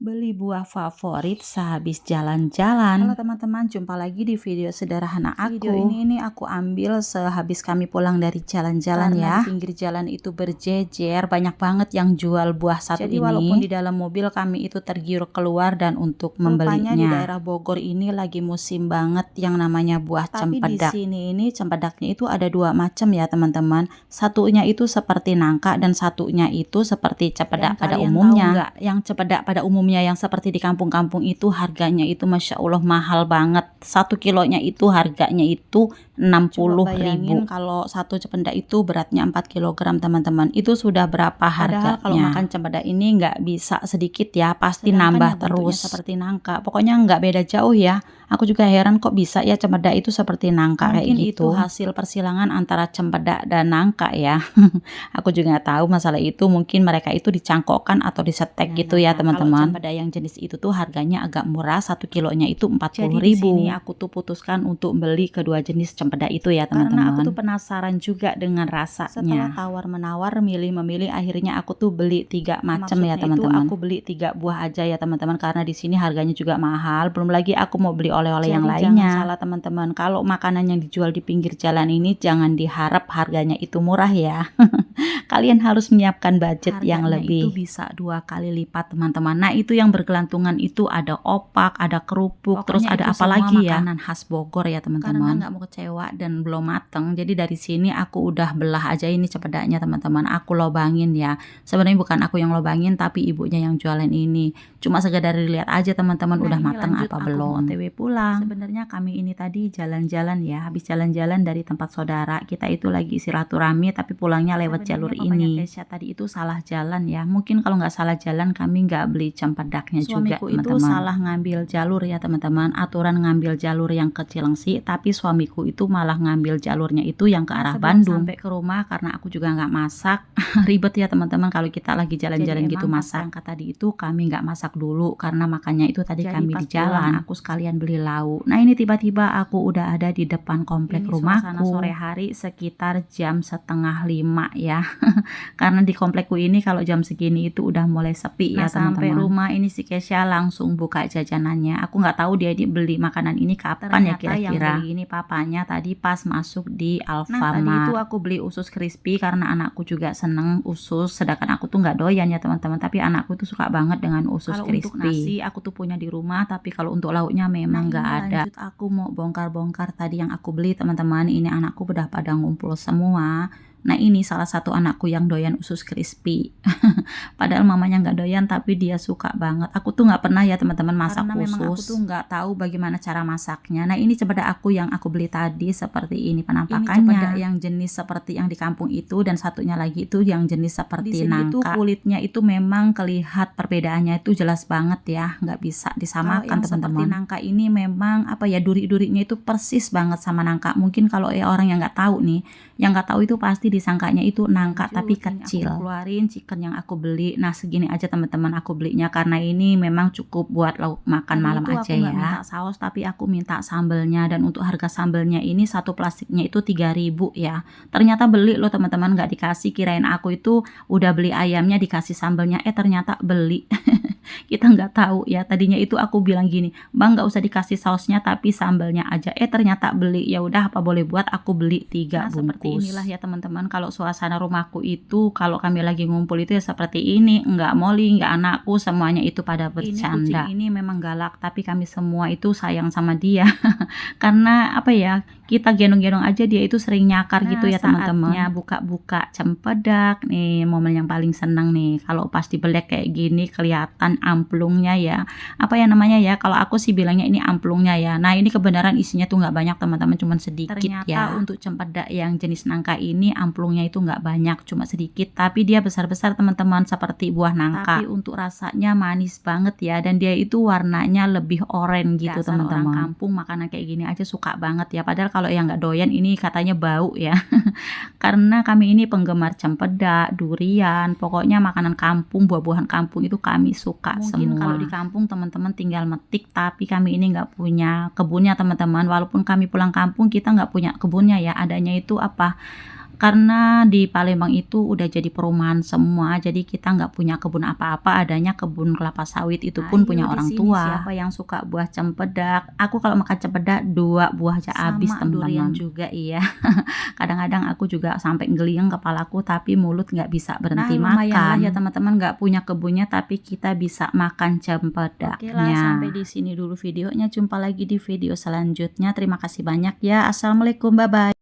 Beli buah favorit sehabis jalan-jalan. Halo teman-teman, jumpa lagi di video sederhana aku. Video ini aku ambil sehabis kami pulang dari jalan-jalan ya. Di pinggir jalan itu berjejer, banyak banget yang jual buah satu ini. Jadi walaupun di dalam mobil kami itu tergiur keluar dan untuk membelinya. Rupanya di daerah Bogor ini lagi musim banget yang namanya buah cempedak. Tapi di sini ini cempedaknya itu ada dua macam ya teman-teman. Satunya itu seperti nangka dan satunya itu seperti cempedak pada umumnya. Tahu nggak, yang cempedak pada umumnya yang seperti di kampung-kampung itu harganya itu Masya Allah mahal banget. 1 kilonya itu harganya itu 60.000. Kalau satu cempedak itu beratnya 4 kilogram teman-teman. Itu sudah berapa harganya? Kalau makan cempedak ini nggak bisa sedikit ya, pasti nambah terus. Seperti nangka. Pokoknya nggak beda jauh ya. Aku juga heran kok bisa ya cempedak itu seperti nangka kayak gitu. Itu hasil persilangan antara cempedak dan nangka ya. Aku juga nggak tahu masalah itu. Mungkin mereka itu dicangkokkan atau disetek gitu ya teman-teman. Cempedak yang jenis itu tuh harganya agak murah, 1 kilonya itu 40.000. Jadi di sini aku tuh putuskan untuk beli kedua jenis cempedak itu ya teman-teman. Karena aku tuh penasaran juga dengan rasanya. Setelah tawar-menawar, milih-memilih, akhirnya aku tuh beli 3 macam ya teman-teman. Aku beli 3 buah aja ya teman-teman karena di sini harganya juga mahal. Belum lagi aku mau beli oleh-oleh yang lainnya. Jangan salah teman-teman, kalau makanan yang dijual di pinggir jalan ini jangan diharap harganya itu murah ya. Kalian harus menyiapkan budget yang lebih. Itu bisa 2 kali lipat teman-teman. Nah itu yang bergelantungan itu ada opak, ada kerupuk, terus ada apa lagi ya? Makanan khas Bogor ya teman-teman. Karena nggak mau kecewa dan belum mateng, jadi dari sini aku udah belah aja ini cempedaknya teman-teman. Aku lobangin ya. Sebenarnya bukan aku yang lobangin, tapi ibunya yang jualan ini. Cuma sekedar dilihat aja teman-teman udah mateng apa belum. OTW pulang. Sebenarnya kami ini tadi jalan-jalan ya. Habis jalan-jalan dari tempat saudara, kita itu lagi silaturahmi tapi pulangnya lewat jalur ini. Keisha tadi itu salah jalan ya. Mungkin kalau nggak salah jalan kami nggak beli cempedaknya juga teman-teman. Suamiku itu salah ngambil jalur ya teman-teman. Aturan ngambil jalur yang ke Cilengsi, tapi suamiku itu malah ngambil jalurnya itu yang ke arah Bandung. Sampai ke rumah karena aku juga nggak masak. Ribet ya teman-teman kalau kita lagi jalan-jalan gitu masak. Tadi itu kami nggak masak dulu karena makannya itu tadi kami di jalan. Aku sekalian beli lauk. Nah ini tiba-tiba aku udah ada di depan komplek rumahku. Sore hari sekitar jam 4:30 ya. Karena di komplekku ini kalau jam segini itu udah mulai sepi ya teman-teman. Sampai rumah ini si Keisha langsung buka jajanannya. Aku nggak tahu dia beli makanan ini kapan ya kira-kira. Yang beli ini papanya tadi pas masuk di Alfamart. Nah tadi itu aku beli usus crispy karena anakku juga seneng usus. Sedangkan aku tuh nggak doyan ya teman-teman. Tapi anakku tuh suka banget dengan usus crispy. Untuk nasi aku tuh punya di rumah. Tapi kalau untuk lauknya memang nggak ada. Lanjut aku mau bongkar-bongkar tadi yang aku beli teman-teman. Ini anakku udah pada ngumpul semua. Nah ini salah satu anakku yang doyan usus crispy. Padahal mamanya nggak doyan tapi dia suka banget. Aku tuh nggak pernah ya teman-teman masak karena usus. Memang aku tuh nggak tahu bagaimana cara masaknya. Nah ini cempedak aku yang aku beli tadi seperti ini penampakannya. Ini cempedak yang jenis seperti yang di kampung itu dan satunya lagi itu yang jenis seperti nangka. Itu kulitnya itu memang kelihat perbedaannya itu jelas banget ya. Nggak bisa disamakan teman-teman. Seperti nangka ini memang apa ya duri-durinya itu persis banget sama nangka. Mungkin kalau ya orang yang nggak tahu nih, yang nggak tahu itu pasti disangkanya itu nangka tapi kecil. Aku keluarin chicken yang aku beli. Nah segini aja teman-teman aku belinya karena ini memang cukup buat lauk makan malam aja ya. Aku nggak minta saus tapi aku minta sambelnya dan untuk harga sambelnya ini satu plastiknya itu 3.000 ya. Ternyata beli loh teman-teman, nggak dikasih, kirain aku itu udah beli ayamnya dikasih sambelnya, ternyata beli. Kita nggak tahu ya, tadinya itu aku bilang gini, bang nggak usah dikasih sausnya tapi sambelnya aja, ternyata beli. Ya udah apa boleh buat, aku beli 3 bungkus. Seperti inilah ya teman-teman kalau suasana rumahku itu kalau kami lagi ngumpul itu ya seperti ini. Nggak Molly, nggak anakku, semuanya itu pada bercanda. Ini memang galak tapi kami semua itu sayang sama dia. Karena apa ya, kita gendong-gendong aja dia itu sering nyakar gitu ya teman-teman. Buka-buka cempedak nih, momen yang paling senang nih kalau pas dibelek kayak gini kelihatan amplungnya ya, apa ya namanya ya, kalau aku sih bilangnya ini amplungnya ya. Nah ini kebenaran isinya tuh nggak banyak teman-teman, cuman sedikit. Ternyata ya untuk cempedak yang jenis nangka ini amplungnya itu nggak banyak, cuma sedikit, tapi dia besar-besar teman-teman seperti buah nangka. Tapi untuk rasanya manis banget ya, dan dia itu warnanya lebih oranye gitu teman-teman. Orang kampung makanan kayak gini aja suka banget ya, padahal kalau yang nggak doyan ini katanya bau ya. Karena kami ini penggemar cempedak, durian, pokoknya makanan kampung, buah-buahan kampung itu kami suka. Mungkin semua. Kalau di kampung teman-teman tinggal metik, tapi kami ini nggak punya kebunnya teman-teman. Walaupun kami pulang kampung kita nggak punya kebunnya ya, adanya itu apa, Karena di Palembang itu udah jadi perumahan semua, jadi kita nggak punya kebun apa-apa, adanya kebun kelapa sawit itu pun punya orang tua. Siapa yang suka buah cempedak? Aku kalau makan cempedak 2 buah aja habis, teman-teman. Durian juga iya. Kadang-kadang aku juga sampai ngelieng kepalaku, tapi mulut nggak bisa berhenti makan. Lumayan lah ya teman-teman, nggak punya kebunnya tapi kita bisa makan cempedaknya. Oke lah, sampai di sini dulu videonya. Jumpa lagi di video selanjutnya. Terima kasih banyak ya. Assalamualaikum, bye bye.